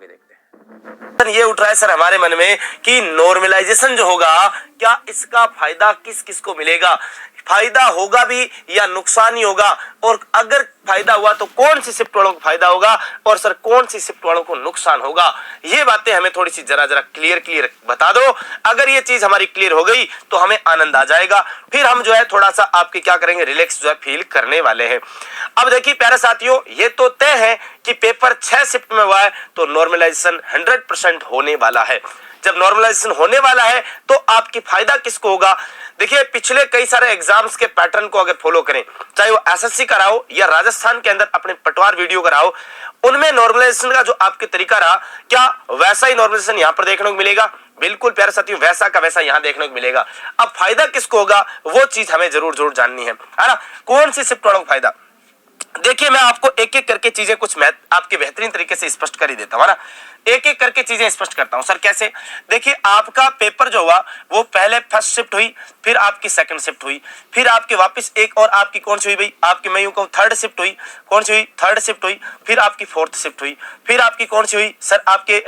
आगे देखते हैं। ये उठ रहा है सर हमारे मन में कि नॉर्मलाइजेशन जो होगा, क्या इसका फायदा किस किस को मिलेगा, फायदा होगा भी या नुकसान ही होगा, और अगर फायदा हुआ तो कौन सी शिफ्ट वालों को फायदा होगा और सर कौन सी शिफ्ट वालों को नुकसान होगा। ये बातें हमें थोड़ी सी जरा क्लियर बता दो। अगर ये चीज हमारी क्लियर हो गई तो हमें आनंद आ जाएगा, फिर हम जो है थोड़ा सा आपके क्या करेंगे, रिलैक्स जो है फील करने वाले हैं। अब देखिए प्यारे साथियों, ये तो तय है कि पेपर 6 शिफ्ट में हुआ है तो नॉर्मलाइजेशन 100% होने वाला है। जब नॉर्मलाइजेशन होने वाला है तो आपकी फायदा किसको होगा। देखिए पिछले कई सारे एग्जाम्स के पैटर्न को अगर फॉलो करें, चाहे वो एसएससी का रहा या राजस्थान के अंदर अपने पटवार वीडियो का रहा, उनमें नॉर्मलाइजेशन का जो आपके तरीका रहा, क्या वैसा ही नॉर्मलाइजेशन यहां पर देखने को मिलेगा। बिल्कुल प्यारे साथियों, वैसा का वैसा यहां देखने को मिलेगा। अब फायदा किसको होगा वो चीज हमें जरूर जाननी है ना। कौन सी शिफ्ट वालों को फायदा, देखिए मैं आपको एक एक करके चीजें कुछ मैं आपके बेहतरीन तरीके से स्पष्ट कर ही देता हूं ना। एक एक करके चीजें स्पष्ट करता हूं सर। कैसे, देखिए आपका पेपर जो हुआ वो पहले फर्स्ट शिफ्ट हुई, फिर आपकी सेकंड शिफ्ट हुई, फिर आपके वापस एक और आपकी कौन सी हुई भाई, आपकी मैं यूं कहूं थर्ड शिफ्ट हुई। कौन सी हुई, थर्ड शिफ्ट हुई। फिर आपकी फोर्थ शिफ्ट हुई, फिर आपकी कौन सी हुई सर, आपके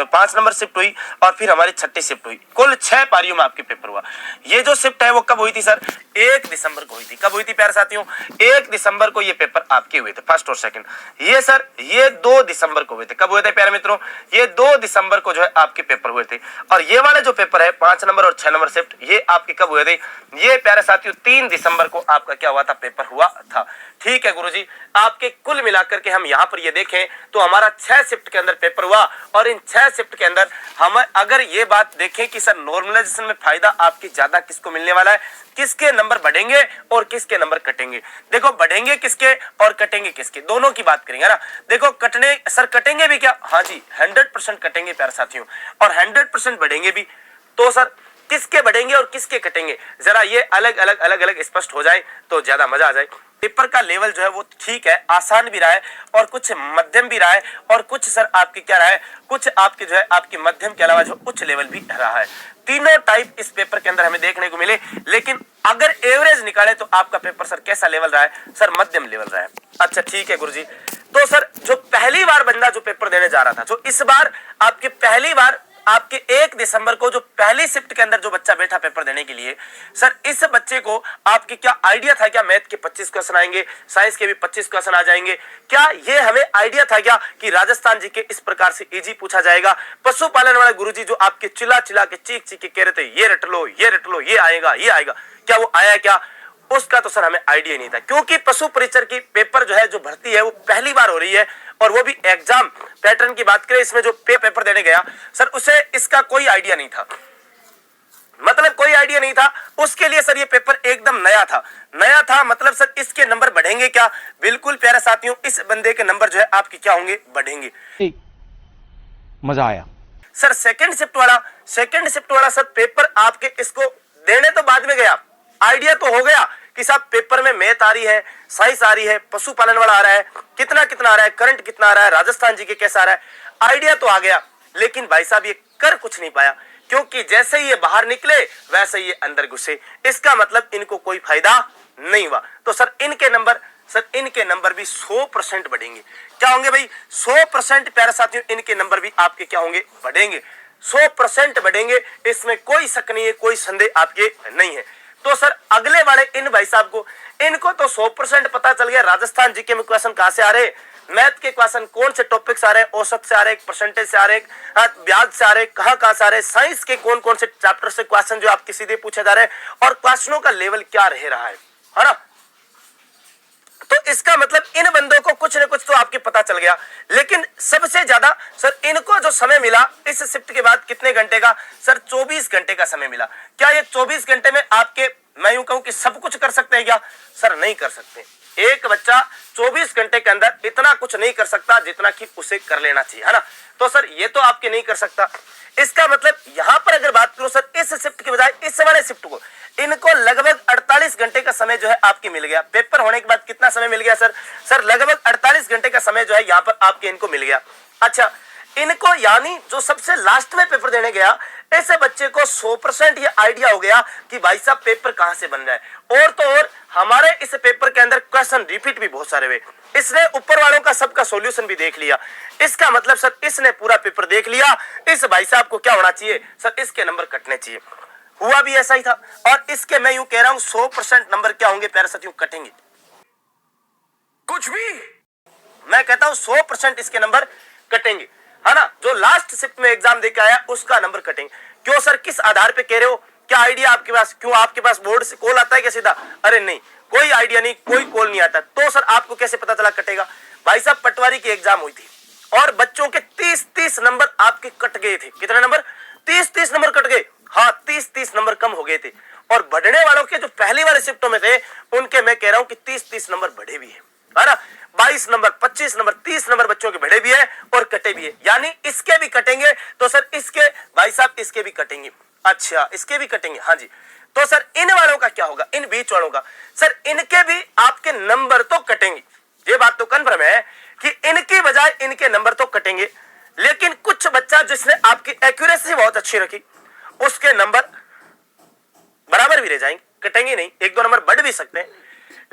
5 नंबर शिफ्ट हुई, और फिर हमारी छठी शिफ्ट हुई। कुल 6 पारियों में आपके पेपर हुआ। ये जो शिफ्ट है वो कब हुई थी सर, 1 दिसंबर को हुई थी। कब हुई थी प्यारे साथियों, 1 दिसंबर को ये पेपर आपके हुए थे, फर्स्ट और सेकंड। ये सर ये 2 दिसंबर को हुए थे। कब हुए थे प्यारे मित्रों, ये 2 दिसंबर को जो है आपके पेपर हुए थे। और ये वाले जो पेपर है 5 नंबर और 6 नंबर शिफ्ट, ये आपके कब हुए थे, ये प्यारे साथियों 3 दिसंबर को आपका क्या हुआ था, पेपर हुआ था। ठीक है गुरुजी, आपके कुल मिलाकर के हम यहाँ पर ये देखें तो हमारा 6 शिफ्ट के अंदर पेपर हुआ, और इन 6 शिफ्ट के अंदर हम अगर ये बात देखें कि सर नॉर्मलाइजेशन में फायदा आपकी ज्यादा किसको मिलने वाला है, किसके नंबर बढ़ेंगे और किसके नंबर कटेंगे। देखो बढ़ेंगे किसके और कटेंगे किसके, दोनों की बात करेंगे ना। देखो कटने सर, कटेंगे भी क्या, हाँ जी 100% कटेंगे प्यारे साथियों, और 100% बढ़ेंगे भी। तो सर किसके बढ़ेंगे और किसके कटेंगे, जरा ये अलग अलग स्पष्ट हो जाए तो ज्यादा मजा आ जाए। पेपर का लेवल जो है वो ठीक है, आसान भी रहा है और कुछ मध्यम भी रहा है, और कुछ सर आपके क्या रहा है, कुछ आपके जो है आपके मध्यम के अलावा जो उच्च लेवल भी रहा है। तीनों टाइप इस पेपर के अंदर हमें देखने को मिले, लेकिन अगर एवरेज निकाले तो आपका पेपर सर कैसा लेवल रहा है, सर मध्यम लेवल रहा है। अच्छा ठीक है गुरुजी, तो सर जो पहली बार बंदा जो पेपर देने जा रहा था, जो इस बार आपके पहली बार आपके 1 दिसंबर को जो पहली शिफ्ट के अंदर जो बच्चा बैठा पेपर देने के लिए, सर इस बच्चे को आपके क्या आइडिया था क्या मैथ के 25 क्वेश्चन आएंगे, साइंस के भी 25 क्वेश्चन आ जाएंगे, क्या ये हमें आइडिया था क्या कि राजस्थान जी के इस प्रकार से इजी पूछा जाएगा। पशुपालन वाले गुरुजी जो आपके चिल्ला के चीख के कह रहे थे ये रट लो ये रट लो, ये आएगा, क्या वो आया क्या, उसका तो सर हमें आइडिया नहीं था। क्योंकि पशु परिचर की पेपर जो है जो भर्ती है वो पहली बार हो रही है, और वो भी एग्जाम पैटर्न की बात करें, इसमें जो पेपर देने गया सर उसे इसका कोई आइडिया नहीं था, मतलब कोई आइडिया नहीं था उसके लिए। सर ये पेपर एकदम नया था, मतलब सर इसके नंबर बढ़ेंगे क्या, बिल्कुल प्यारे साथियों इस बंदे के नंबर जो है आपके क्या होंगे, बढ़ेंगे। मजा आया सर सेकंड शिफ्ट वाला सर पेपर आपके इसको देने तो बाद में गया, आइडिया तो हो गया कि साहब पेपर में मैथ आ रही है, साइंस आ रही है, पशुपालन वाला आ रहा है, कितना आ रहा है, करंट कितना आ रहा है, राजस्थान जी के कैसा आ रहा है, आइडिया तो आ गया, लेकिन भाई साहब ये कर कुछ नहीं पाया, क्योंकि जैसे ही ये बाहर निकले वैसे ही ये अंदर घुसे। इसका मतलब इनको कोई फायदा नहीं हुआ। तो सर इनके नंबर भी 100% बढ़ेंगे। क्या होंगे भाई, 100% प्यारे साथियों इनके नंबर भी आपके क्या होंगे, बढ़ेंगे, 100% बढ़ेंगे, इसमें कोई शक नहीं है, कोई संदेह आपके नहीं है। तो सर अगले वाले इन भाई साहब को, इनको तो 100% पता चल गया राजस्थान जीके में क्वेश्चन कहां से आ रहे, मैथ के क्वेश्चन कौन से टॉपिक आ रहे हैं, औसत से आ रहे, परसेंटेज से आ रहे, ब्याज से आ रहे, कहां से आ रहे, साइंस के कौन से चैप्टर से क्वेश्चन जो आपके सीधे पूछे जा रहे हैं, और क्वेश्चनों का लेवल क्या रह रहा है ना। तो इसका मतलब इन बंदों को कुछ न कुछ तो आपके पता चल गया। लेकिन सबसे ज्यादा सर इनको जो समय मिला इस शिफ्ट के बाद कितने घंटे का, सर 24 घंटे का समय मिला। क्या ये 24 घंटे में आपके, मैं यूं कहूं कि सब कुछ कर सकते हैं क्या, सर नहीं कर सकते। एक बच्चा 24 घंटे के अंदर इतना कुछ नहीं कर सकता जितना कि उसे कर लेना चाहिए, है ना। तो सर ये तो आपके नहीं कर सकता। इसका मतलब यहां पर अगर बात करूं सर इस शिफ्ट के बजाय इस वाले शिफ्ट को, इनको लगभग 48 घंटे का समय जो है आपके मिल गया। पेपर होने के बाद कितना समय मिल गया सर लगभग 48 घंटे का समय जो है यहाँ पर आपके इनको मिल गया। अच्छा इनको यानी जो सबसे लास्ट में पेपर देने गया ऐसे बच्चे को 100% ये आइडिया हो गया कि भाई साहब पेपर कहां से बन रहा है, और तो और हमारे इस पेपर के अंदर क्वेश्चन रिपीट भी बहुत सारे हुए। इसने ऊपर वालों का सबका सॉल्यूशन भी देख लिया। इसका मतलब सर इसने पूरा पेपर देख लिया। इस भाई साहब को क्या होना चाहिए सर, इसके नंबर कटने चाहिए। हुआ भी ऐसा ही था। और इसके मैं यूं कह रहा हूं 100% नंबर क्या होंगे प्यारे साथियों, कटेंगे। कुछ भी मैं कहता हूं 100% इसके नंबर कटेंगे, है ना। जो लास्ट शिफ्ट में एग्जाम देके आया उसका नंबर कटेंगे। क्यों सर, किस आधार पे कह रहे हो, क्या आइडिया आपके पास? क्यों आपके पास बोर्ड से कॉल आता है क्या सीधा? अरे नहीं, कोई आइडिया नहीं, कोई कॉल नहीं आता। तो सर आपको कैसे पता चला कटेगा? भाई साहब पटवारी की एग्जाम हुई थी और बच्चों के 30-30 नंबर आपके कट गए थे। कितने नंबर? 30-30 नंबर कट गए। हाँ, 30-30 नंबर कम हो गए थे। और बढ़ने वालों के जो पहली वाले शिफ्टों में थे उनके मैं कह रहा हूं कि 30-30 नंबर बढ़े भी है ना। 22 नंबर, 25 नंबर, 30 नंबर बच्चों के बढ़े भी है और कटे भी है। यानी इसके भी कटेंगे। तो सर इसके भाई साहब इसके भी कटेंगे। अच्छा, इसके भी कटेंगे, हाँ जी। तो सर इन वालों का क्या होगा, इन बीच वालों का? सर इनके भी आपके नंबर तो कटेंगे। ये बात तो कन्फर्म है कि इनकी बजाय इनके नंबर तो कटेंगे। लेकिन कुछ बच्चा जिसने आपकी एक्यूरेसी बहुत अच्छी रखी उसके नंबर बराबर भी रह जाएंगे, कटेंगे नहीं, 1-2 नंबर बढ़ भी सकते हैं।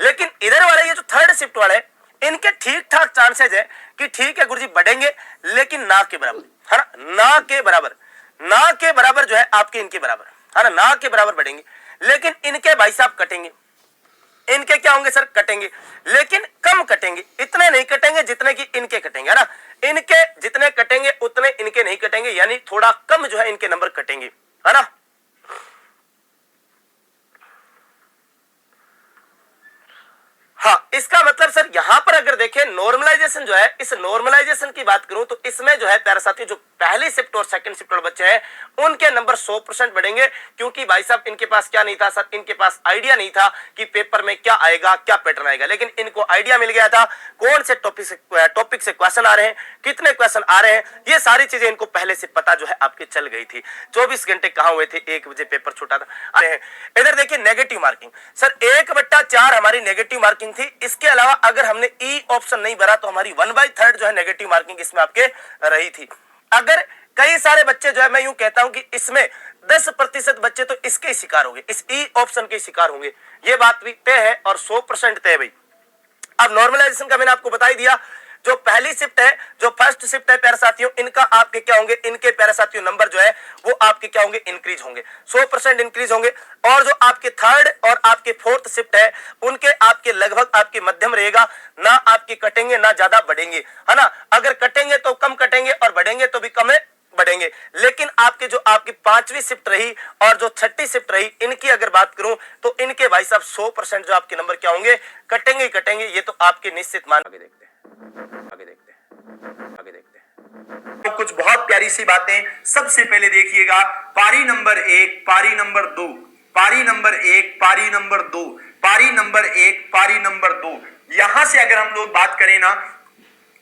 लेकिन इधर वाले ये जो थर्ड शिफ्ट वाले इनके ठीक ठाक चांसेस है कि ठीक है गुरुजी बढ़ेंगे, लेकिन ना के बराबर, है ना, ना के बराबर। ना के बराबर जो है आपके इनके बराबर, है ना के बराबर बढ़ेंगे। लेकिन इनके भाई साहब कटेंगे। इनके क्या होंगे सर? कटेंगे, लेकिन कम कटेंगे। इतने नहीं कटेंगे जितने कि इनके कटेंगे, है ना। इनके जितने कटेंगे उतने इनके नहीं कटेंगे, यानी थोड़ा कम जो है इनके नंबर कटेंगे, है ना। हाँ, इसका मतलब सर यहां पर अगर देखें नॉर्मलाइजेशन जो है, इस नॉर्मलाइजेशन की बात करूं तो इसमें जो है प्यारे साथी जो पहली शिफ्ट और सेकंड शिफ्ट वाले बच्चे हैं उनके नंबर 100% बढ़ेंगे। क्योंकि भाई साहब इनके पास क्या नहीं था सर, इनके पास आइडिया नहीं था कि पेपर में क्या आएगा, क्या पैटर्न आएगा। लेकिन इनको आइडिया मिल गया था कौन से टॉपिक से क्वेश्चन आ रहे हैं, कितने क्वेश्चन आ रहे हैं, ये सारी चीजें इनको पहले से पता जो है आपके चल गई थी। 24 घंटे कहां हुए थे, 1 बजे पेपर छूटा था। इधर देखिए नेगेटिव मार्किंग, सर 1/4 हमारी नेगेटिव मार्किंग थी। इसके अलावा अगर हमने ई ऑप्शन नहीं भरा तो हमारी 1/3 जो है नेगेटिव मार्किंग इसमें आपके रही थी। अगर कई सारे बच्चे जो है मैं यूं कहता हूं कि इसमें 10% बच्चे तो इसके ही शिकार होंगे, इस ई ऑप्शन के शिकार होंगे। ये बात भी तय है और 100% तय भाई। अब नॉर्मलाइजेशन का मैंने आपको बता ही दिया। जो पहली शिफ्ट है, जो फर्स्ट शिफ्ट है प्यारे साथियों, इनका आपके क्या होंगे, इनके प्यारे साथियों नंबर जो है वो आपके क्या होंगे, इंक्रीज होंगे, 100% इंक्रीज होंगे। और जो आपके थर्ड और आपके फोर्थ शिफ्ट है उनके आपके लगभग आपके मध्यम रहेगा, ना आपके कटेंगे ना ज्यादा बढ़ेंगे, है ना। अगर कटेंगे तो कम कटेंगे और बढ़ेंगे तो भी कम है बढ़ेंगे। लेकिन आपके जो आपकी 5वीं शिफ्ट रही और जो 6ठी शिफ्ट रही, इनकी अगर बात करूं तो इनके भाई साहब 100% जो आपके नंबर क्या होंगे, कटेंगे ही कटेंगे। ये तो आपके निश्चित मान। आगे देखते हैं, आगे देखते हैं, आगे देखते हैं। तो कुछ बहुत प्यारी सी बातें। सबसे पहले देखिएगा पारी नंबर 1, पारी नंबर 2, पारी नंबर 1, पारी नंबर 2, पारी नंबर 1, पारी नंबर 2। यहां से अगर हम लोग बात करें ना,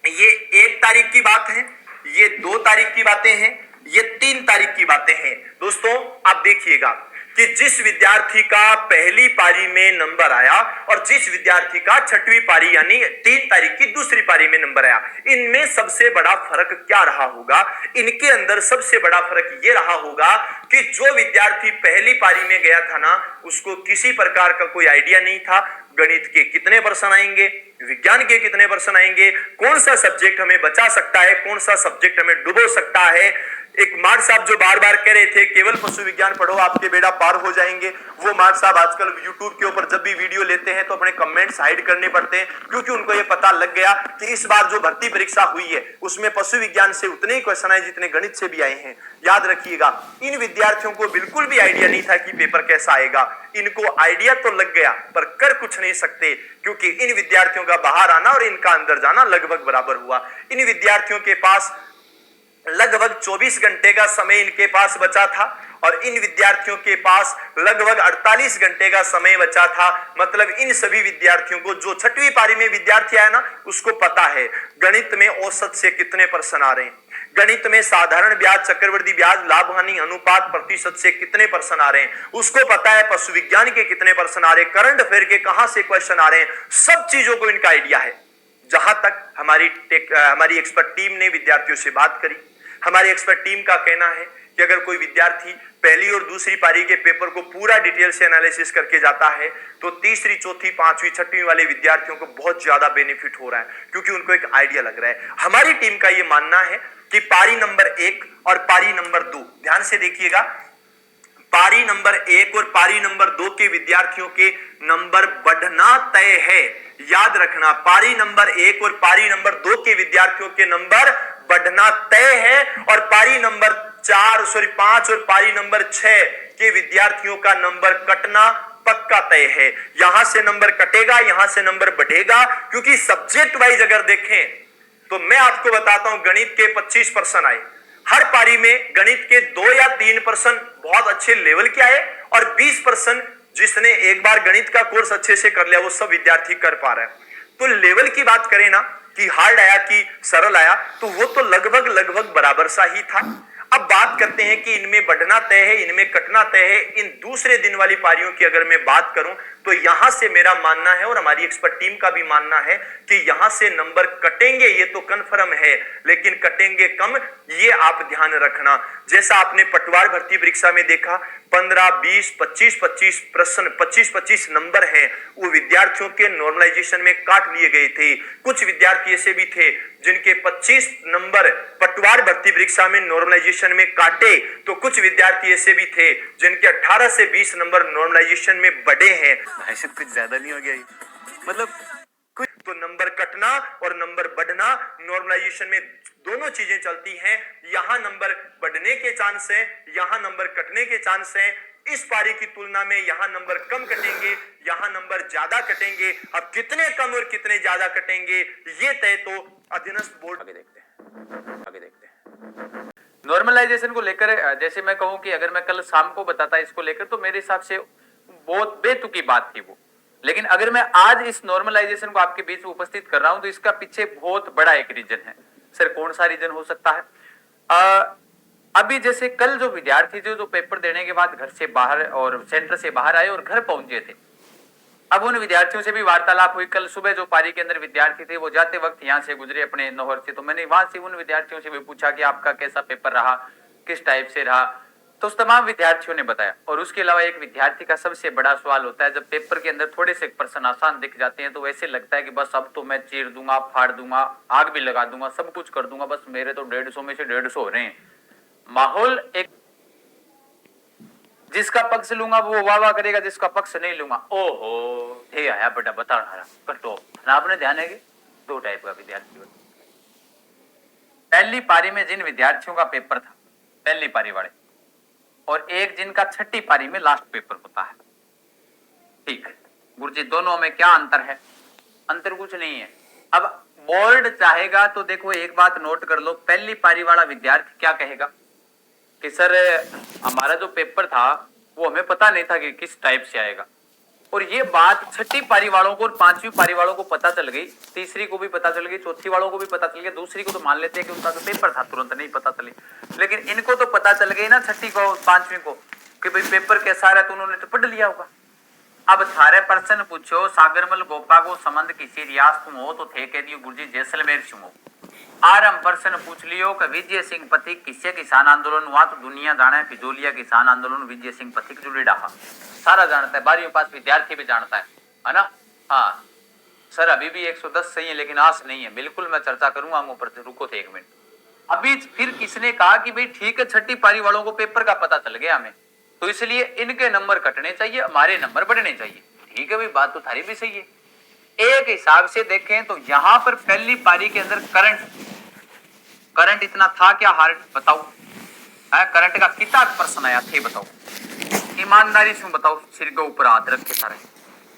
ये 1 तारीख की बात है, ये 2 तारीख की बातें हैं, ये 3 तारीख की बातें हैं। दोस्तों आप देखिएगा कि जिस विद्यार्थी का पहली पारी में नंबर आया और जिस विद्यार्थी का 6वीं पारी यानी 3 तारीख की दूसरी पारी में नंबर आया, इनमें सबसे बड़ा फर्क क्या रहा होगा? इनके अंदर सबसे बड़ा फर्क ये रहा होगा कि जो विद्यार्थी पहली पारी में गया था ना, उसको किसी प्रकार का कोई आइडिया नहीं था गणित के कितने पर्सन आएंगे, विज्ञान के कितने पर्सन आएंगे, कौन सा सब्जेक्ट हमें बचा सकता है, कौन सा सब्जेक्ट हमें डुबो सकता है। एक मार साहब जो बार बार कह रहे थे केवल पशु विज्ञान पढ़ो आपके बेड़ा पार हो जाएंगे, वो मार साहब आजकल यूट्यूब के ऊपर जब भी वीडियो लेते हैं तो अपने कमेंट्स हाइड करने पड़ते हैं, क्योंकि उनको ये पता लग गया कि इस बार जो भर्ती परीक्षा हुई है उसमें पशु विज्ञान से उतने ही क्वेश्चन आए जितने गणित से भी आए हैं। याद रखिएगा, इन विद्यार्थियों को बिल्कुल भी आइडिया नहीं था कि पेपर कैसा आएगा। इनको आइडिया तो लग गया पर कर कुछ नहीं सकते, क्योंकि इन विद्यार्थियों का बाहर आना और इनका अंदर जाना लगभग बराबर हुआ। इन विद्यार्थियों के पास लगभग 24 घंटे का समय इनके पास बचा था और इन विद्यार्थियों के पास लगभग 48 घंटे का समय बचा था। मतलब इन सभी विद्यार्थियों को, जो 6वीं पारी में विद्यार्थी आया ना, उसको पता है गणित में औसत से कितने पर्सन आ रहे हैं, गणित में साधारण ब्याज, चक्रवृद्धि ब्याज, लाभ हानि अनुपात, प्रतिशत से कितने पर्सन आ रहे हैं, उसको पता है पशु विज्ञान के कितने पर्सन आ रहे हैं, करंट अफेयर के कहां से क्वेश्चन आ रहे हैं, सब चीजों को इनका आइडिया है। जहां तक हमारी एक्सपर्ट टीम ने विद्यार्थियों से बात करी, हमारी एक्सपर्ट टीम का कहना है कि अगर कोई विद्यार्थी पहली और दूसरी पारी के पेपर को पूरा डिटेल से एनालिसिस करके जाता है तो तीसरी, चौथी, पांचवी, छठवीं वाले विद्यार्थियों को बहुत ज्यादा बेनिफिट हो रहा है, क्योंकि उनको एक आइडिया लग रहा है। हमारी टीम का यह मानना है कि पारी नंबर 1 और पारी नंबर 2, ध्यान से देखिएगा, पारी नंबर 1 और पारी नंबर 2 के विद्यार्थियों के नंबर बढ़ना तय है। याद रखना, पारी नंबर 1 और पारी नंबर 2 के विद्यार्थियों के नंबर बढ़ना तय है, और पारी नंबर 5 और पारी नंबर 6 के विद्यार्थियों का नंबर कटना पक्का तय है। यहां से नंबर कटेगा, यहां से नंबर बढ़ेगा, क्योंकि सब्जेक्ट वाइज अगर देखें तो मैं आपको बताता हूं, गणित के 25% आए, हर पारी में गणित के 2 या 3% बहुत अच्छे लेवल के आए, और 20% जिसने एक बार गणित का कोर्स अच्छे से कर लिया वो सब विद्यार्थी कर पा रहे हैं। तो लेवल की बात करें ना कि हार्ड आया कि सरल आया, तो वो तो लगभग बराबर सा ही था। अब बात करते हैं कि इनमें बढ़ना तय है, इनमें कटना तय है। इन दूसरे दिन वाली पारियों की अगर मैं बात करूं तो यहां से मेरा मानना है और हमारी एक्सपर्ट टीम का भी मानना है कि यहां से नंबर कटेंगे, ये तो कन्फर्म है, लेकिन कटेंगे कम, ये आप ध्यान रखना। जैसा आपने पटवार भर्ती परीक्षा में देखा, 15, 20, 25 प्रश्न, 25 नंबर हैं, वो विद्यार्थियों के नॉर्मलाइजेशन में काट लिए गए थे। कुछ विद्यार्थी ऐसे भी थे जिनके 25 नंबर पटवार भर्ती परीक्षा में नॉर्मलाइजेशन में काटे, तो कुछ विद्यार्थी ऐसे भी थे जिनके 18 से 20 नंबर नॉर्मलाइजेशन में बढ़े हैं। ऐसे कुछ ज्यादा नहीं हो गया ये? मतलब तो नंबर कटना और नंबर बढ़ना नॉर्मलाइजेशन में दोनों चीजें चलती हैं। यहां नंबर बढ़ने के चांस है, यहां नंबर कटने के चांस है। इस पारी की तुलना में यहां नंबर कम कटेंगे, यहां नंबर ज्यादा कटेंगे। अब कितने कम और कितने ज्यादा कटेंगे ये तय तो अधीनस्थ बोर्ड आगे देखते हैं। नॉर्मलाइजेशन को लेकर जैसे मैं कहूं कि अगर मैं कल शाम को बताता इसको लेकर तो मेरे हिसाब से बहुत बेतुकी बात थी वो, लेकिन अगर मैं आज इस नॉर्मलाइजेशन को आपके बीच में उपस्थित कर रहा हूं तो इसका पीछे बहुत बड़ा एक रीजन है। सर कौन सा रीजन हो सकता है? अभी जैसे कल जो विद्यार्थी थे जो पेपर देने के बाद घर से बाहर और सेंटर से बाहर आए और घर पहुंचे थे, अब उन विद्यार्थियों से भी वार्तालाप हुई। कल सुबह जो पारी के अंदर विद्यार्थी थे वो जाते वक्त यहाँ से गुजरे अपने नौहर से, तो मैंने वहां से उन विद्यार्थियों से भी पूछा कि आपका कैसा पेपर रहा, किस टाइप से रहा, तो उस तमाम विद्यार्थियों ने बताया। और उसके अलावा एक विद्यार्थी का सबसे बड़ा सवाल होता है, जब पेपर के अंदर थोड़े से प्रश्न आसान दिख जाते हैं तो वैसे लगता है कि बस अब तो मैं चीर दूंगा, फाड़ दूंगा, आग भी लगा दूंगा, सब कुछ कर दूंगा, बस मेरे तो 150 में से 150 हो रहे हैं। माहौल एक, जिसका पक्ष लूंगा वो वाह वाह करेगा, जिसका पक्ष नहीं लूंगा ओहो हे आया बेटा बता रहा कटो। आपने ध्यान है कि 2 टाइप का विद्यार्थी होता। पहली पारी में जिन विद्यार्थियों का पेपर था पहली पारी वाले, और एक जिनका छठी पारी में लास्ट पेपर होता है, ठीक है गुरुजी, दोनों में क्या अंतर है? अंतर कुछ नहीं है। अब बोर्ड चाहेगा तो देखो एक बात नोट कर लो, पहली पारी वाला विद्यार्थी क्या कहेगा कि सर हमारा जो पेपर था वो हमें पता नहीं था कि किस टाइप से आएगा, और ये बात छठी पारी वालों को और 5वीं पारी वालों को पता चल गई, तीसरी को भी पता चल गई, चौथी वालों को भी पता चल गया, दूसरी को तो मान लेते हैं कि उनका तो पेपर था तुरंत नहीं पता चली, लेकिन इनको तो पता चल गई ना छठी को 5वीं को कि भाई पेपर कैसा रहा, तो उन्होंने तो पढ़ लिया होगा। अब थारे प्रश्न पूछो सागरमल गोपा को संबंध किसी रियासत में हो तो थे कह दियो गुरुजी जैसलमेर से हो। आरम प्रश्न पूछ लियो कि विजय सिंह पथिक किससे किसान आंदोलन हुआ तो दुनिया जाने फिजोलिया किसान आंदोलन विजय सिंह पथिक जुड़े रहा, सारा जानता है, 12वीं पास विद्यार्थी भी जानता है ना। हाँ सर अभी भी 110 सही है लेकिन आस नहीं है, बिल्कुल मैं चर्चा करूंगा ऊपर से, रुको थे 1 मिनट। अभी फिर किसने कहा कि भाई ठीक है छठी पारी वालों को पेपर का पता चल गया हमें, तो इसलिए इनके नंबर कटने चाहिए, हमारे नंबर बढ़ने चाहिए। ठीक है भाई, बात तो थारी भी सही है। एक हिसाब से देखें तो यहां पर पहली पारी के अंदर करंट इतना था क्या हार्ड बताओ? करंट का कितना प्रश्न आया थे बताओ, ईमानदारी से बताओ, सिर के ऊपर हाथ रख के सारे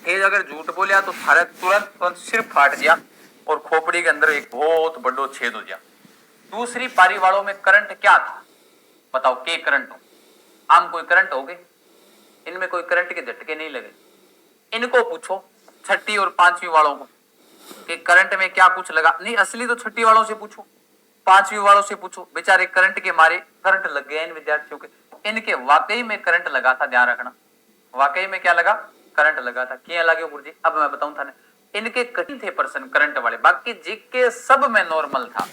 थे। अगर झूठ बोलिया तो थारे तुरंत सिर फाट गया और खोपड़ी के अंदर एक बहुत बड़ो छेद हो गया। दूसरी पारी वालों में करंट क्या था बताओ? के करंट हो? आम कोई करंट हो गए? इनमें कोई करंट के झटके नहीं लगे। इनको पूछो छठी और 5वीं वालों को कि करंट में क्या कुछ लगा, नहीं असली तो छठी वालों से पूछो, 5वीं वालों से पूछो, बेचारे करंट के मारे करंट लग गया इन विद्यार्थियों के, इनके वाकई में करंट लगा था, ध्यान रखना वाकई में क्या लगा, करंट लगा था। क्या लगे गुरुजी? अब मैं बताऊं था, इनके कठिन थे प्रश्न करंट वाले, बाकी जीके सब में नॉर्मल था,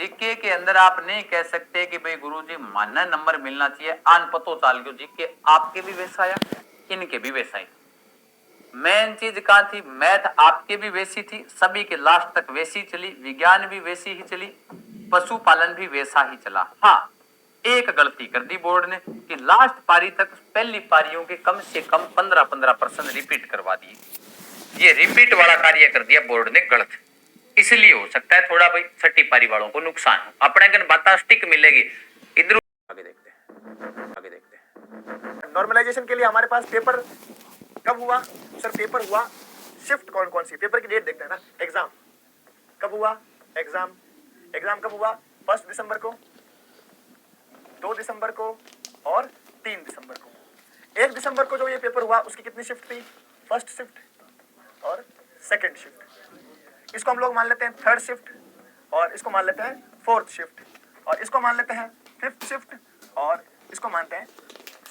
जीके के अंदर आप नहीं कह सकते कि भाई गुरुजी मानना नंबर मिलना चाहिए, आन पतो चाल गयो जीके आपके भी वैसा आया, इनके भी वैसा ही। मेन चीज कहाँ थी, मैथ आपके भी वैसी थी, सभी के लास्ट तक वैसी चली, विज्ञान भी वैसी ही चली, पशुपालन भी वैसा ही चला। हाँ, एक गलती कर दी बोर्ड ने कि लास्ट पारी तक पहली पारियों के कम से कम 15% रिपीट करवा दिए। ये रिपीट वाला कार्य कर दिया बोर्ड ने गलत, इसलिए हो सकता है थोड़ा भाई छठी पारी वालों को नुकसान हो। अपने कन बाता स्टिक मिलेगी इधर। आगे देखते हैं, आगे देखते हैं। नॉर्मलाइजेशन के लिए हमारे पास पेपर कब हुआ सर? पेपर हुआ शिफ्ट कौन कौन सी, पेपर की डेट देखते हैं ना। एग्जाम कब हुआ? एग्जाम कब हुआ? 1 दिसंबर को, 2 दिसंबर को और 3 दिसंबर को। 1 दिसंबर को जो ये पेपर हुआ उसकी कितनी शिफ्ट थी? फर्स्ट शिफ्ट और सेकंड शिफ्ट। इसको हम लोग मान लेते हैं थर्ड शिफ्ट, और इसको मान लेते हैं फोर्थ शिफ्ट, और इसको मान लेते हैं फिफ्थ शिफ्ट, और इसको मानते हैं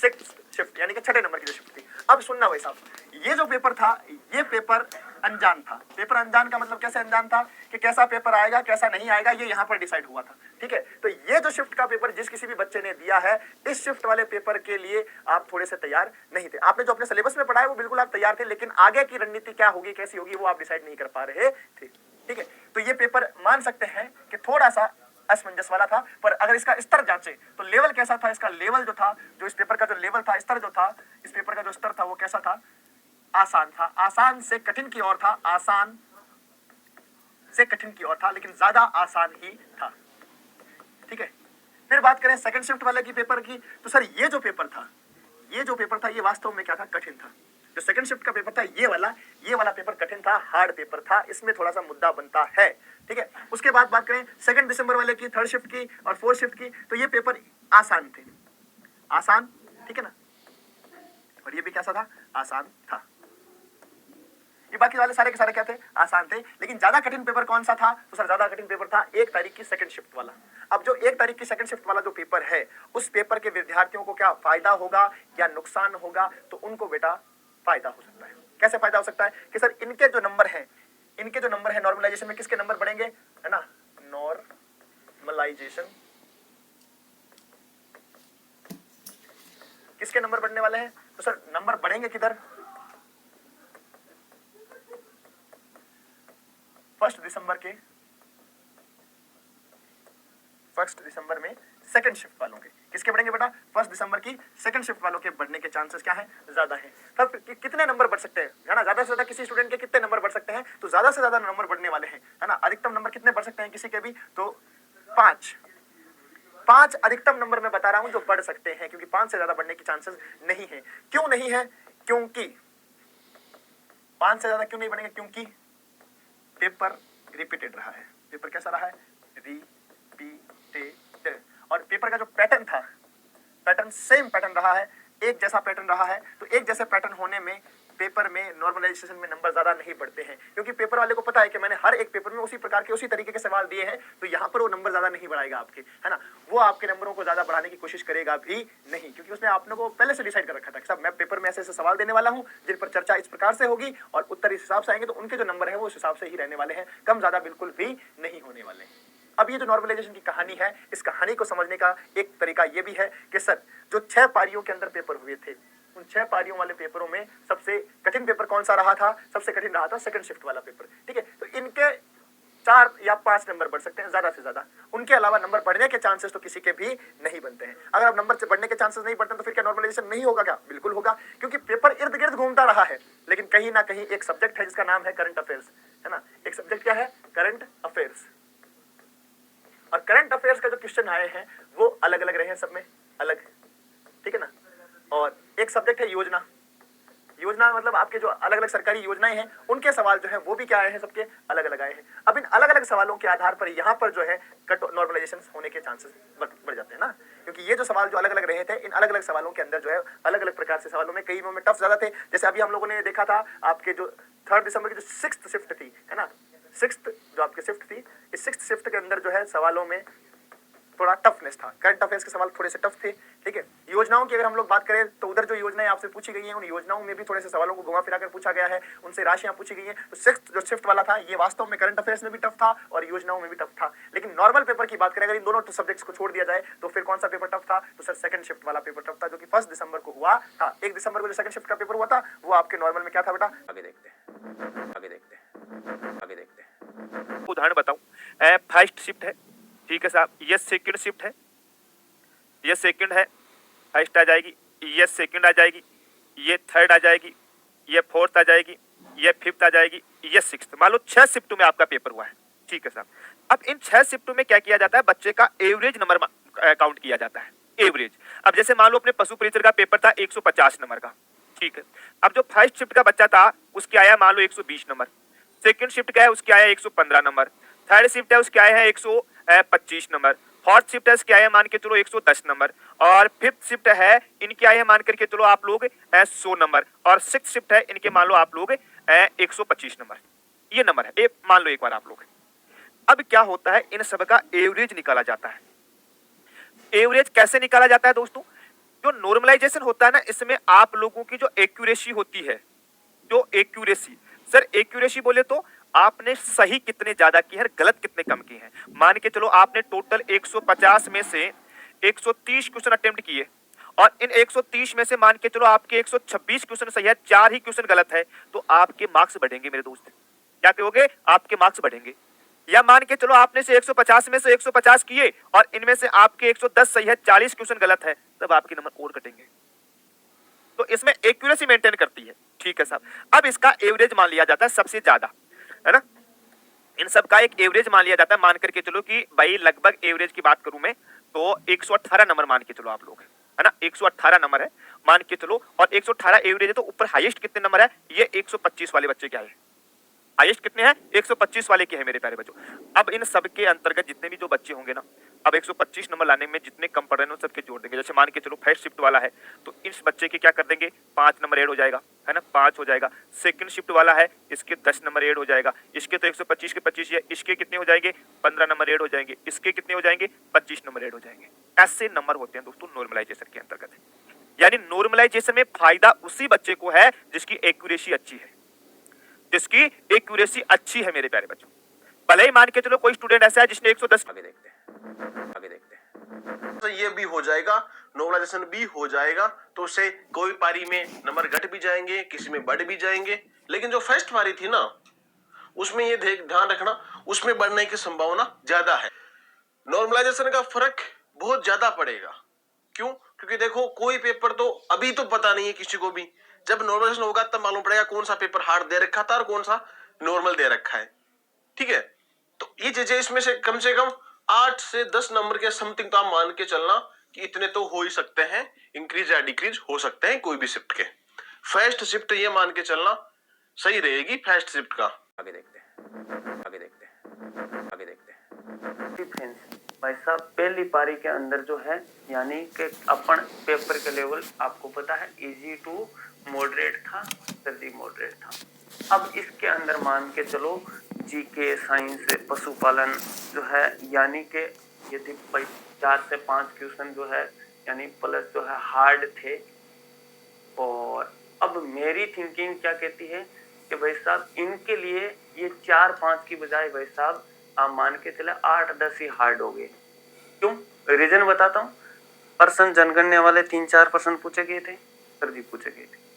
सिक्स्थ शिफ्ट, यानी कि छठे नंबर की जो शिफ्ट थी। अब सुनना भाई साहब, ये जो पेपर था ये पेपर अनजान था। पेपर अनजान का मतलब कैसे अनजान था कि कैसा पेपर आएगा कैसा नहीं आएगा ये यहाँ पर डिसाइड हुआ था। ठीक है, तो ये जो शिफ्ट का पेपर जिस किसी भी बच्चे ने दिया है, इस शिफ्ट वाले पेपर के लिए आप थोड़े से तैयार नहीं थे। आपने जो अपने सिलेबस में पढ़ा है वो बिल्कुल आप तैयार थे, लेकिन आगे की रणनीति क्या होगी कैसी होगी वो आप डिसाइड नहीं कर पा रहे थे। ठीक है, तो ये पेपर मान सकते हैं कि थोड़ा सा असमंजस वाला था, पर अगर इसका स्तर जांचे तो लेवल कैसा था, इसका लेवल जो था, जो इस पेपर का जो लेवल था, स्तर जो था, इस पेपर का जो स्तर था वो कैसा था? आसान था। आसान से कठिन की ओर था, आसान से कठिन की ओर था, लेकिन ज्यादा आसान ही था। ठीक है, फिर बात करें सेकंड शिफ्ट वाले की पेपर की, तो सर ये जो पेपर था ये वास्तव में क्या था? कठिन था। जो सेकंड शिफ्ट का पेपर था ये वाला पेपर कठिन था, हार्ड पेपर था, इसमें थोड़ा सा मुद्दा बनता है। ठीक है, उसके बाद बात करें 2 दिसंबर वाले की, थर्ड शिफ्ट की और फोर्थ शिफ्ट की, तो ये पेपर आसान थे। आसान, ठीक है ना, और ये भी कैसा था? आसान था। ये बाकी वाले सारे के सारे क्या थे? आसान थे। लेकिन ज्यादा कठिन पेपर कौन सा था? तो सर ज्यादा कठिन पेपर था 1 तारीख की सेकंड शिफ्ट वाला। अब जो 1 तारीख की सेकंड शिफ्ट वाला जो पेपर है, उस पेपर के विद्यार्थियों को क्या फायदा होगा या नुकसान होगा? तो उनको बेटा फायदा हो सकता है। कैसे फायदा हो सकता है? कि सर इनके जो नंबर है नॉर्मलाइजेशन में किसके नंबर बढ़ेंगे, है ना? नॉर्मलाइजेशन किसके नंबर बढ़ने वाले हैं? तो सर नंबर बढ़ेंगे किधर? 1 दिसंबर में सेकंड शिफ्ट वालों के किसके बढ़ेंगे बेटा? 1 दिसंबर की सेकंड शिफ्ट वालों के बढ़ने के चांसेस क्या है? ज्यादा है। तब कितने नंबर बढ़ सकते हैं, है ना? ज्यादा से ज्यादा किसी स्टूडेंट के कितने नंबर बढ़ सकते हैं? तो ज्यादा से ज्यादा नंबर बढ़ने वाले हैं, है ना? अधिकतम नंबर कितने बढ़ सकते हैं किसी के भी? तो 5 अधिकतम नंबर मैं बता रहा हूं जो बढ़ सकते हैं, क्योंकि 5 से ज्यादा बढ़ने की चांसेस नहीं है। क्यों नहीं है? क्योंकि 5 से ज्यादा क्यों नहीं बढ़ेंगे? क्योंकि पेपर रिपीटेड रहा है। पेपर कैसा रहा है? रिपीटेड। और पेपर का जो पैटर्न था, पैटर्न सेम पैटर्न रहा है, एक जैसा पैटर्न रहा है। तो एक जैसे पैटर्न होने में पेपर में नॉर्मलाइजेशन में नंबर ज्यादा नहीं बढ़ते हैं, क्योंकि पेपर वाले को पता है कि मैंने हर एक पेपर में उसी प्रकार के उसी तरीके के सवाल दिए हैं, तो यहाँ पर वो नंबर ज्यादा नहीं बढ़ाएगा आपके, है ना? वो आपके नंबरों को ज्यादा बढ़ाने की कोशिश करेगा भी नहीं, क्योंकि उसने आपने को पहले से डिसाइड कर रखा था कि साहब मैं पेपर में ऐसे ऐसे सवाल देने वाला हूँ जिन पर चर्चा इस प्रकार से होगी और उत्तर इस हिसाब से आएंगे, तो उनके जो नंबर है वो उस हिसाब से ही रहने वाले हैं, कम ज्यादा बिल्कुल भी नहीं होने वाले हैं। अब ये जो नॉर्मलाइजेशन की कहानी है, इस कहानी को समझने का एक तरीका ये भी है कि सर जो 6 पारियों के अंदर पेपर हुए थे, उन 6 पारियों वाले पेपरों में सबसे कठिन पेपर कौन सा रहा था? सबसे कठिन रहा था सेकंड शिफ्ट वाला पेपर। ठीक है, तो इनके 4 या 5 नंबर बढ़ सकते हैं ज्यादा से ज्यादा, उनके अलावा नंबर बढ़ने के चांसेस तो किसी के भी नहीं बनते हैं। अगर अब नंबर से बढ़ने के चांसेस नहीं बढ़ते तो फिर क्या नॉर्मलाइजेशन नहीं होगा क्या? बिल्कुल होगा, क्योंकि पेपर इर्द गिर्द घूमता रहा है, लेकिन कहीं ना कहीं एक सब्जेक्ट है जिसका नाम है करंट अफेयर्स, है ना? एक सब्जेक्ट क्या है? Current affairs. और करंट अफेयर्स का जो क्वेश्चन आए हैं वो अलग अलग रहे हैं, सब में अलग, ठीक है ना? और एक सब्जेक्ट है योजना। योजना मतलब आपके जो अलग अलग सरकारी योजनाएं हैं उनके सवाल जो है वो भी क्या आए हैं? सबके अलग अलग आए हैं। अब इन अलग अलग सवालों के आधार पर यहाँ पर जो है नॉर्मलाइजेशन होने के चांसेस बढ़ जाते हैं ना, क्योंकि ये जो सवाल जो अलग अलग रहे थे, इन अलग अलग सवालों के अंदर जो है अलग अलग प्रकार से सवालों में कई में टफ ज्यादा थे। जैसे अभी हम लोगों ने देखा था आपके जो 3 दिसंबर की जो 6th शिफ्ट थी, है ना? 6th जो आपकी शिफ्ट थी, इस 6th शिफ्ट के अंदर जो है सवालों में थोड़ा टफनेस था, करंट अफेयर्स के सवाल थोड़े से टफ थे, ठीक है। योजनाओं की अगर हम लोग बात करें तो उधर जो योजनाएं आपसे पूछी गई हैं उन योजनाओं में भी थोड़े से सवालों को घुमा फिरा कर पूछा गया है, उनसे राशियां पूछी गई हैं। तो सिक्स्थ जो शिफ्ट वाला था ये वास्तव में करंट अफेयर्स में भी टफ था और योजनाओं में भी टफ था। लेकिन नॉर्मल पेपर की बात करें अगर इन दोनों सब्जेक्ट्स को छोड़ दिया जाए तो फिर कौन सा पेपर टफ था, तो सर सेकंड शिफ्ट वाला पेपर टफ था, जो कि 1 दिसंबर को हुआ था। 1 दिसंबर को जो सेकंड शिफ्ट का पेपर हुआ था वो आपके नॉर्मल में क्या था बेटा, आगे देखते हैं, आगे देखते हैं, आगे देखते हैं। उदाहरण बताऊं, फर्स्ट शिफ्ट है, ठीक है साहब, ये सेकंड शिफ्ट है, ये सेकंड है, फर्स्ट आ जाएगी, ये सेकंड आ जाएगी, ये थर्ड आ जाएगी, ये फोर्थ आ जाएगी, ये फिफ्थ आ जाएगी, ये सिक्स्थ। मान लो 6 शिफ्टों में आपका पेपर हुआ है, ठीक है साहब। अब इन 6 शिफ्टों में क्या किया जाता है, बच्चे का एवरेज नंबर काउंट किया जाता है, एवरेज। अब जैसे मान लो अपने पशु परिचर का पेपर था 150 नंबर का, ठीक है। अब जो फर्स्ट शिफ्ट का बच्चा था उसके आया मान लो 120 नंबर, सेकंड शिफ्ट का है उसके आया 115 नंबर, थर्ड शिफ्ट है उसके आए हैं 125 नंबर, फोर्थ शिफ्ट है इसके आए हैं मान के चलो 110 नंबर, और फिफ्थ शिफ्ट है इनके आए हैं मान करके चलो आप लोग 100 नंबर, और सिक्स्थ शिफ्ट है इनके मान लो आप लोग 125 नंबर। ये नंबर है, ये मान लो एक बार आप लोग। अब क्या होता है, इन सब का एवरेज निकाला जाता है। एवरेज कैसे निकाला जाता है दोस्तों, जो नॉर्मलाइजेशन होता है ना, इसमें आप लोगों की जो एक्यूरेसी होती है, जो एक्यूरेसी, सर एक्यूरेसी बोले तो आपने सही कितने ज्यादा की है, गलत कितने कम की है। मान के चलो आपने टोटल 150 में से 130 क्वेश्चन अटेम्प्ट किए, और इन 130 में से मान के चलो आपके 126 क्वेश्चन सही है, 4 ही क्वेश्चन गलत है, तो आपके मार्क्स बढ़ेंगे मेरे दोस्त। क्या कहोगे, आपके मार्क्स बढ़ेंगे। या मान के चलो आपने से 150 में से 150 किए और इनमें से आपके 110 सही है, 40 क्वेश्चन गलत है, तब आपके नंबर और घटेंगे। तो इसमें एक्यूरेसी मेंटेन करती है, ठीक है साहब। अब इसका एवरेज मान लिया जाता है सबसे ज्यादा, है ना। इन सब का एक एवरेज मान लिया जाता है, मान करके चलो कि भाई लगभग एवरेज की बात करूं मैं तो 118 नंबर मान के चलो आप लोग, है ना। 118 नंबर है मान के चलो, और 118 एवरेज है, तो ऊपर हाईएस्ट कितने नंबर है, ये 125 वाले बच्चे क्या है, हाईएस्ट कितने हैं, 125 वाले के हैं मेरे प्यारे बच्चों। अब इन सब के अंतर्गत जितने भी जो बच्चे होंगे ना, अब 125 नंबर लाने में जितने कम पड़ रहे हैं उन सबके जोड़ देंगे। जैसे मान के चलो फर्स्ट शिफ्ट वाला है तो इस बच्चे के क्या कर देंगे, 5 नंबर ऐड हो जाएगा, है ना, 5 हो जाएगा। सेकंड शिफ्ट वाला है इसके 10 नंबर ऐड हो जाएगा, इसके तो 125 के 25 है, इसके कितने हो जाएंगे, 15 नंबर ऐड हो जाएंगे, इसके कितने हो जाएंगे, 25 नंबर ऐड हो जाएंगे। ऐसे नंबर होते हैं दोस्तों नॉर्मलाइजेशन के अंतर्गत। यानी नॉर्मलाइजेशन में फायदा उसी बच्चे को है जिसकी एक्यूरेसी अच्छी है, जिसकी एक्यूरेसी अच्छी है मेरे प्यारे बच्चों। भले ही मान के चलो कोई स्टूडेंट ऐसा है जिसने 110, आगे देखते हैं, आगे देखते हैं। तो ये भी हो जाएगा, नॉर्मलाइजेशन भी हो जाएगा, तो उससे कोई पारी में नंबर घट भी जाएंगे, किसी में बढ़ भी जाएंगे। लेकिन जो फर्स्ट पारी थी ना, उसमें ये ध्यान रखना, उसमें बढ़ने की संभावना ज्यादा है। नॉर्मलाइजेशन का फर्क बहुत ज्यादा पड़ेगा। क्यों? क्योंकि देखो कोई पेपर तो अभी तो पता नहीं है किसी को भी, जब नॉर्मलाइजेशन होगा तब मालूम पड़ेगा कौन सा पेपर हार्ड दे रखा था और कौन सा नॉर्मल दे रखा है, ठीक है। तो ये चीजें इसमें से कम 8 से 10 नंबर के समथिंग तो आप मान के चलना कि इतने तो हो ही सकते हैं, इंक्रीज या डिक्रीज हो सकते हैं कोई भी शिफ्ट के। फर्स्ट शिफ्ट ये मान के चलना सही रहेगी फर्स्ट शिफ्ट का। आगे देखते हैं, आगे देखते हैं, आगे देखते हैं। डिफरेंस भाई साहब, पहली पारी के अंदर जो है, यानी कि अपन पेपर के लेवल आपको पता है इजी टू मॉडरेट था, जल्दी मॉडरेट था। अब इसके अंदर मान के चलो जीके, साइंस, पशुपालन जो है, यानी कि यदि 4 से 5 क्वेश्चन जो है यानी प्लस जो है हार्ड थे। और अब मेरी थिंकिंग क्या कहती है कि भाई साहब इनके लिए ये 4-5 की बजाय भाई साहब आप मान के चले 8-10 ही हार्ड हो गए। क्यों? रीजन बताता हूँ। पर्सन जनगणना वाले 3-4 प्रश्न पूछे गए थे, सर जी पूछे गए थे,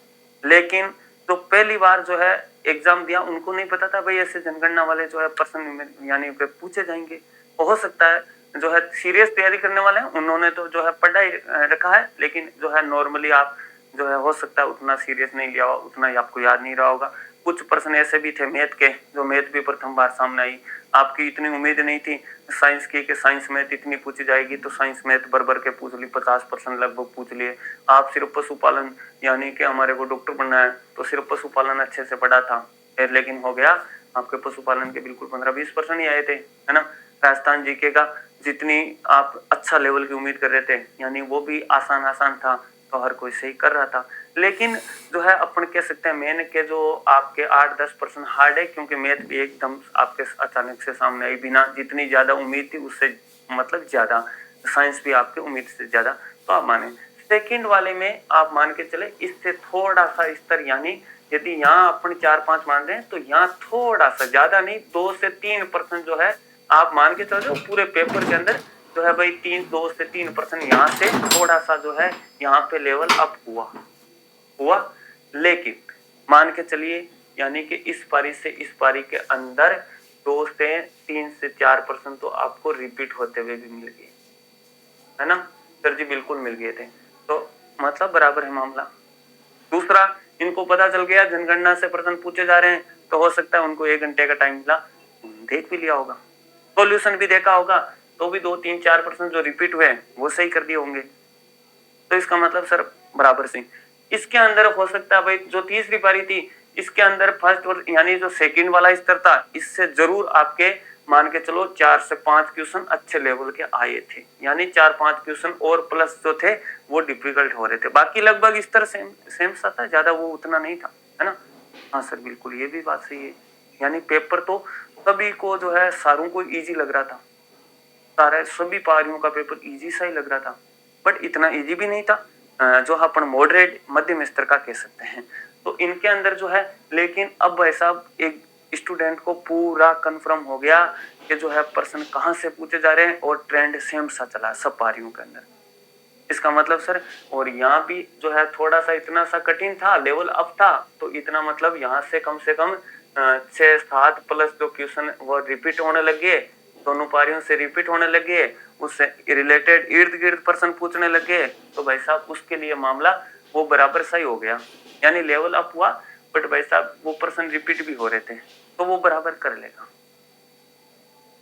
लेकिन तो पहली बार जो है एग्जाम दिया उनको नहीं पता था भाई ऐसे जनगणना वाले जो है प्रश्न यानी पूछे जाएंगे। हो सकता है जो है सीरियस तैयारी करने वाले हैं उन्होंने तो जो है पढ़ा ही रखा है, लेकिन जो है नॉर्मली आप जो है हो सकता है उतना सीरियस नहीं लिया हो, उतना ही आपको याद नहीं रहा होगा। कुछ प्रश्न ऐसे भी थे मैथ के, जो मैथ भी प्रथम बार सामने आई, आपकी इतनी उम्मीद नहीं थी साइंस की कि साइंस मैथ इतनी पूछी जाएगी, तो साइंस मैथ भर के पूछ ली, 50% लगभग पूछ लिए। आप सिर्फ पशुपालन यानी कि हमारे को डॉक्टर बनना है तो सिर्फ पशुपालन अच्छे से पढ़ा था, लेकिन हो गया आपके पशुपालन के बिल्कुल 15-20% ही आए थे, है ना। राजस्थान जीके का जितनी आप अच्छा लेवल की उम्मीद कर रहे थे यानी वो भी आसान था, तो हर कोई सही कर रहा था। लेकिन जो है अपन कह सकते हैं मेन के जो आपके 8-10% हार्ड है, क्योंकि मैथ भी एकदम आपके अचानक से सामने आई, बिना जितनी ज्यादा उम्मीद थी उससे मतलब ज्यादा साइंस भी आपके उम्मीद से ज्यादा, तो आप माने। सेकंड वाले में आप मान के चले इससे थोड़ा सा स्तर, यानी यदि यहाँ अपन 4-5 मान रहे हैं तो यहाँ थोड़ा सा, ज्यादा नहीं, 2 से 3% जो है आप मान के चलो पूरे पेपर के अंदर जो है भाई 2 से 3% यहाँ से थोड़ा सा जो है यहाँ पे लेवल अप हुआ। लेकिन मान के चलिए यानी कि इस पारी से इस पारी के अंदर 2 से 3 से 4% तो आपको रिपीट होते हुए भी मिल गए, है ना सर जी? बिल्कुल मिल गए थे, तो मतलब बराबर है मामला। दूसरा, इनको पता चल गया जनगणना से प्रश्न पूछे जा रहे हैं, तो हो सकता है उनको 1 घंटे का टाइम मिला, देख भी लिया होगा, सॉल्यूशन भी देखा होगा, तो भी 2, 3, 4% जो रिपीट हुए वो सही कर दिए होंगे। तो इसका मतलब सर बराबर से इसके अंदर हो सकता है भाई जो तीसरी पारी थी इसके अंदर फर्स्ट और यानी जो सेकंड वाला स्तर था इससे जरूर आपके मान के चलो 4 से 5 क्वेश्चन अच्छे लेवल के आए थे, यानी 4-5 क्वेश्चन और प्लस जो थे वो डिफिकल्ट हो रहे थे। बाकी लगभग स्तर सेम सा था, ज्यादा वो उतना नहीं था, है ना? हाँ सर बिल्कुल, ये भी बात सही है। यानी पेपर तो सभी को जो है सारों को इजी लग रहा था, सारे सभी पारियों का पेपर इजी सा ही लग रहा था, बट इतना इजी भी नहीं था जो अपन मॉडरेट मध्यम स्तर का कह सकते हैं। तो इनके अंदर जो है, लेकिन अब भाई साहब एक स्टूडेंट को पूरा कंफर्म हो गया कि जो है प्रश्न कहाँ से पूछे जा रहे हैं और ट्रेंड सेम सा चला सब पारियों के अंदर। इसका मतलब सर, और यहाँ भी जो है थोड़ा सा इतना सा कठिन था, लेवल अप था, तो इतना मतलब यहाँ से कम 6-7 प्लस जो क्वेश्चन वो रिपीट होने लगे, दोनों पारियों से रिपीट होने लगे, उससे रिलेटेड इर्द गिर्द प्रश्न पूछने लगे, तो भाई साहब उसके लिए मामला वो बराबर सही हो गया, यानी लेवल अप हुआ, बट भाई साहब वो प्रश्न रिपीट भी हो रहे थे, तो वो बराबर कर लेगा।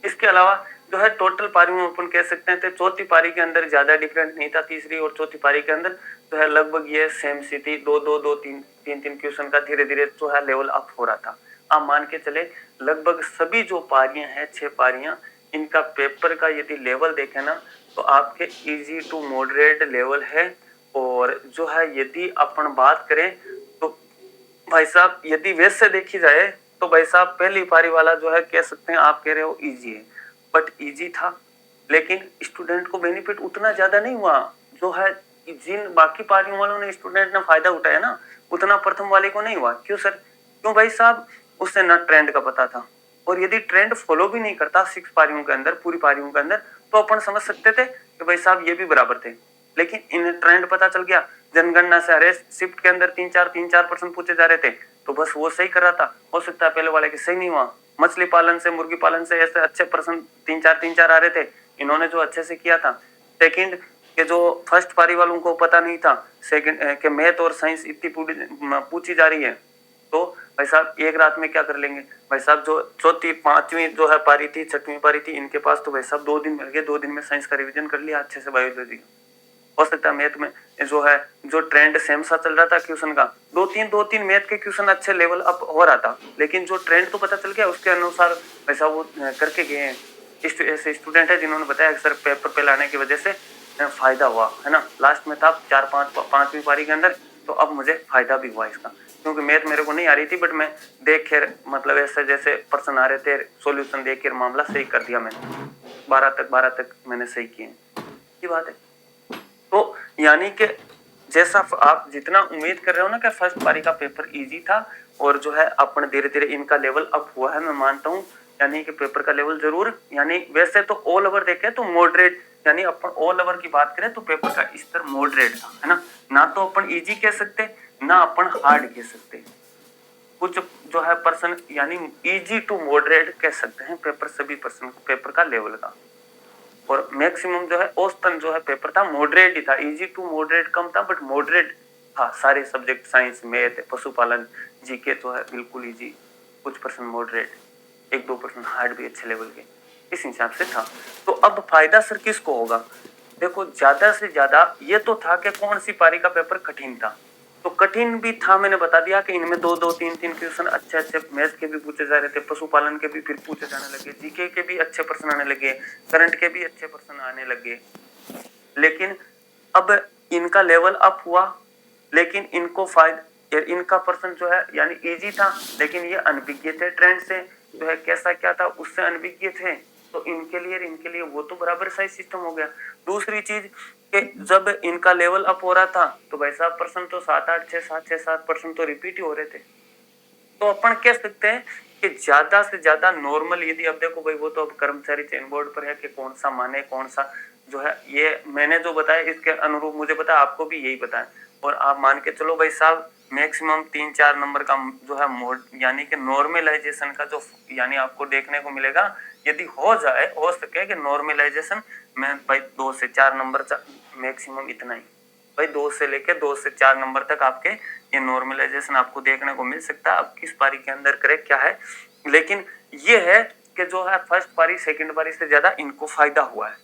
इसके अलावा जो है टोटल पारी में अपन कह सकते हैं, तो चौथी पारी के अंदर ज्यादा डिफरेंट नहीं था, तीसरी और चौथी पारी के अंदर जो है लगभग ये सेम सी थी, 2-3 क्वेश्चन का धीरे धीरे जो है लेवल अप हो रहा था। आप मान के चले लगभग सभी जो पारियां हैं 6 पारियां, इनका पेपर का यदि लेवल देखें ना तो आपके इजी टू मॉडरेट लेवल है। और जो है यदि अपन बात करें तो भाई साहब यदि वैसे देखी जाए तो भाई साहब पहली पारी वाला जो है कह सकते हैं आप कह रहे हो इजी है, बट इजी था लेकिन स्टूडेंट को बेनिफिट उतना ज्यादा नहीं हुआ। जो है जिन बाकी पारियों वालों ने स्टूडेंट ने फायदा उठाया ना, उतना प्रथम वाले को नहीं हुआ। क्यों सर? क्यों भाई साहब? उससे ना ट्रेंड का पता था, और यदि ट्रेंड फॉलो भी नहीं करता 6 पारियों के अंदर, पूरी पारियों के अंदर, तो अपन समझ सकते थे कि भाई साहब ये भी बराबर थे। लेकिन इन्हें ट्रेंड पता चल गया, जनगणना से हर शिफ्ट के अंदर 3-4% पूछे जा रहे थे, तो बस वो सही कर रहा था। हो सकता है पहले वाले के सही नहीं हुआ, मछली पालन से मुर्गी पालन से ऐसे अच्छे प्रश्न 3-4 आ रहे थे, इन्होंने जो अच्छे से किया था। सेकंड के जो फर्स्ट पारी वालों को पता नहीं था सेकंड के मैथ और साइंस इतनी पूछी जा रही है, तो भाई साहब एक रात में क्या कर लेंगे भाई साहब। जो चौथी 5वीं जो है पारी थी, 6वीं पारी थी, इनके पास तो भाई साहब 2 दिन मिल गए, 2 दिन में साइंस का रिवीजन कर लिया अच्छे से, बायोलॉजी। हो सकता है मैथ में जो है जो ट्रेंड सेम सा चल रहा था क्वेश्चन का, 2-3 मैथ के क्वेश्चन अच्छे लेवल अप हो रहा था, लेकिन जो ट्रेंड तो पता चल गया उसके अनुसार वैसा वो करके गए हैं। ऐसे स्टूडेंट है जिन्होंने बताया सर पेपर पे लाने की वजह से फायदा हुआ, है ना। लास्ट में था 4-5वीं पारी के अंदर, तो अब मुझे फायदा भी हुआ इसका, क्योंकि मैथ मेरे को नहीं आ रही थी, बट मैं देख कर मतलब ऐसे जैसे प्रश्न आ रहे थे सॉल्यूशन देख कर मामला सही कर दिया मैंने। 12 तक मैंने सही किए, ये बात है। तो यानी कि जैसा आप जितना उम्मीद कर रहे हो ना कि फर्स्ट पारी का पेपर इजी था, और जो है अपन धीरे धीरे इनका लेवल अप हुआ है, मैं मानता हूँ। यानी कि पेपर का लेवल जरूर, यानी वैसे तो ऑल ओवर देखें तो मॉडरेट, यानी अपन ऑल ओवर की बात करें तो पेपर का स्तर मॉडरेट था, है ना तो अपन इजी कह सकते ना अपन हार्ड कह सकते। कुछ जो है पर्सन यानी इजी टू मॉडरेट कह सकते हैं पेपर, सभी पर्सन पेपर का लेवल का। और मैक्सिमम जो है औसतन जो है पेपर था मॉडरेट ही था, इजी टू मॉडरेट कम था, बट मॉडरेट था। सारे सब्जेक्ट साइंस, मैथ, पशुपालन, जीके जो है बिल्कुल इजी, कुछ पर्सन मॉडरेट, 1-2% हार्ड भी अच्छे लेवल के, इस हिसाब से था। तो अब फायदा सर किसको होगा? देखो ज्यादा से ज्यादा ये तो था कि कौन सी पारी का पेपर कठिन था, तो कठिन भी था, मैंने बता दिया कि इनमें 2-3 क्वेश्चन अच्छे मैथ के भी पूछे जा रहे थे, पशुपालन के भी फिर पूछे जाने लगे, जीके के भी अच्छे प्रश्न आने लगे, करंट के भी अच्छे प्रश्न आने लगे। लेकिन अब इनका लेवल अप हुआ, लेकिन इनको फायदा, इनका प्रश्न जो है यानी इजी था, लेकिन ये अनभिज्ञ थे, ट्रेंड से जो है कैसा क्या था उससे अनभिज्ञ थे। तो इनके लिए वो तो बराबर साइज सिस्टम हो गया। दूसरी चीज कि जब इनका लेवल अप हो रहा था तो भाई साहब परसेंट तो 7-8 6-7 तो रिपीट ही हो रहे थे। तो अपन कह सकते हैं कि ज्यादा से ज्यादा नॉर्मल, यदि अब देखो भाई वो तो अब कर्मचारी चयन बोर्ड पर है कि कौन सा माने कौन सा जो है, ये मैंने जो बताया इसके अनुरूप मुझे पता है, आपको भी यही पता है। और आप मान के चलो भाई साहब मैक्सिमम 3-4 नंबर का जो है मोड यानी कि नॉर्मलाइजेशन का जो यानी आपको देखने को मिलेगा, यदि हो सके कि नॉर्मलाइजेशन में भाई 2 से 4 नंबर मैक्सिमम इतना ही, भाई 2 से लेकर 2 से 4 नंबर तक आपके ये नॉर्मलाइजेशन आपको देखने को मिल सकता है। अब किस पारी के अंदर करे क्या है, लेकिन ये है कि जो है फर्स्ट पारी सेकंड पारी से ज्यादा इनको फायदा हुआ है,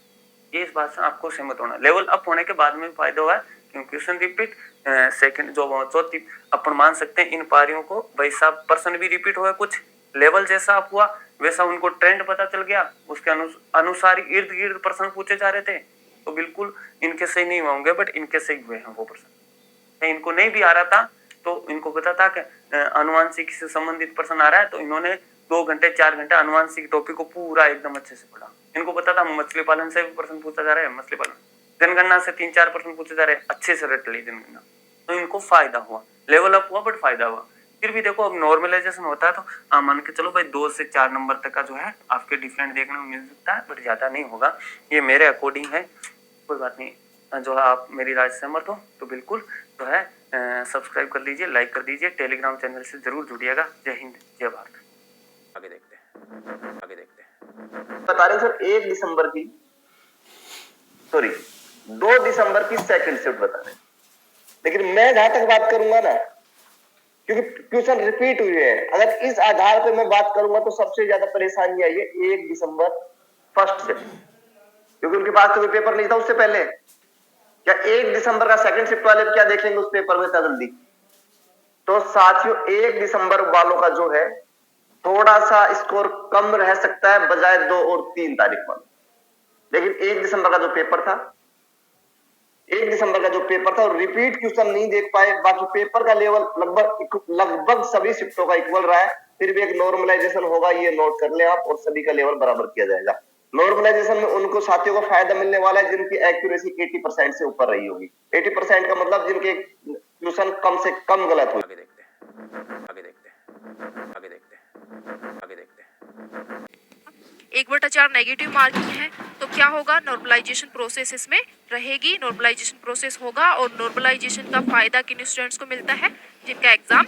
ये इस बात से आपको सहमत होना। लेवल अप होने के बाद में फायदा हुआ है क्योंकि क्वेश्चन रिपीट, सेकंड जो चौथी अपन मान सकते हैं इन पारियों को भाई साहब पर्सन भी रिपीट हुआ, कुछ लेवल जैसा आप हुआ वैसा उनको ट्रेंड पता चल गया, उसके अनुसार इर्द गिर्द प्रश्न पूछे जा रहे थे। तो बिल्कुल इनके सही नहीं होंगे, बट इनके सही हुए हैं वो प्रश्न। इनको नहीं भी आ रहा था तो इनको पता था कि अनुवांशिक से संबंधित प्रश्न आ रहा है, तो इन्होंने 2 घंटे 4 घंटे अनुवांशिक टॉपिक को पूरा एकदम अच्छे से पढ़ा। इनको पता था मछली पालन से भी प्रश्न पूछा जा रहा है, मछली पालन जनगणना से 3-4 प्रश्न पूछे जा रहे हैं, अच्छे से रट ली जनगणना, तो इनको फायदा हुआ, लेवल अप हुआ बट फायदा हुआ। फिर भी देखो अब नॉर्मलाइजेशन होता है तो मान के चलो भाई 2 से 4 नंबर तक का जो है आपके डिफरेंट देखने को मिल सकता है, बट ज्यादा नहीं होगा, ये मेरे अकॉर्डिंग है। कोई बात नहीं, जो है आप मेरी राय से सहमत हो तो बिल्कुल जो है सब्सक्राइब कर लीजिए, लाइक कर दीजिए, टेलीग्राम चैनल से जरूर जुड़िएगा। जय हिंद जय भारत। आगे देखते हैं बता रहे सर 1 दिसंबर की 2 दिसंबर की सेकंड शिफ्ट बता रहे, लेकिन मैं जहां तक बात करूंगा ना, क्योंकि क्वेश्चन रिपीट हुए हैं, अगर इस आधार पे मैं बात करूंगा तो सबसे ज्यादा परेशानी आई है 1 दिसंबर फर्स्ट शिफ्ट, क्योंकि उनके पास तो कोई पेपर नहीं था उससे पहले। क्या 1 दिसंबर का सेकंड शिफ्ट वाले क्या देखेंगे उस पेपर में इतना जल्दी? तो साथियों 1 दिसंबर वालों का जो है थोड़ा सा स्कोर कम रह सकता है बजाय 2 और 3 तारीख वाले, लेकिन 1 दिसंबर का जो पेपर था, 1 दिसंबर का जो पेपर था और रिपीट क्वेश्चन नहीं देख पाए, बाकी पेपर का लेवल लगभग सभी शिफ्टों का इक्वल रहा है। फिर भी एक नॉर्मलाइजेशन होगा, ये नोट कर लें आप, और सभी का लेवल बराबर किया जाएगा। नॉर्मलाइजेशन में उनको साथियों को फायदा मिलने वाला है जिनकी एक्यूरेसी 80% से ऊपर रही होगी। 80% का मतलब जिनके क्वेश्चन कम से कम गलत हुए। एक बटा 4 नेगेटिव मार्किंग है तो क्या होगा, नॉर्मलाइजेशन प्रोसेस इसमें रहेगी, नॉर्मलाइजेशन प्रोसेस होगा और नॉर्मलाइजेशन का फायदा किन स्टूडेंट्स को मिलता है, जिनका एग्जाम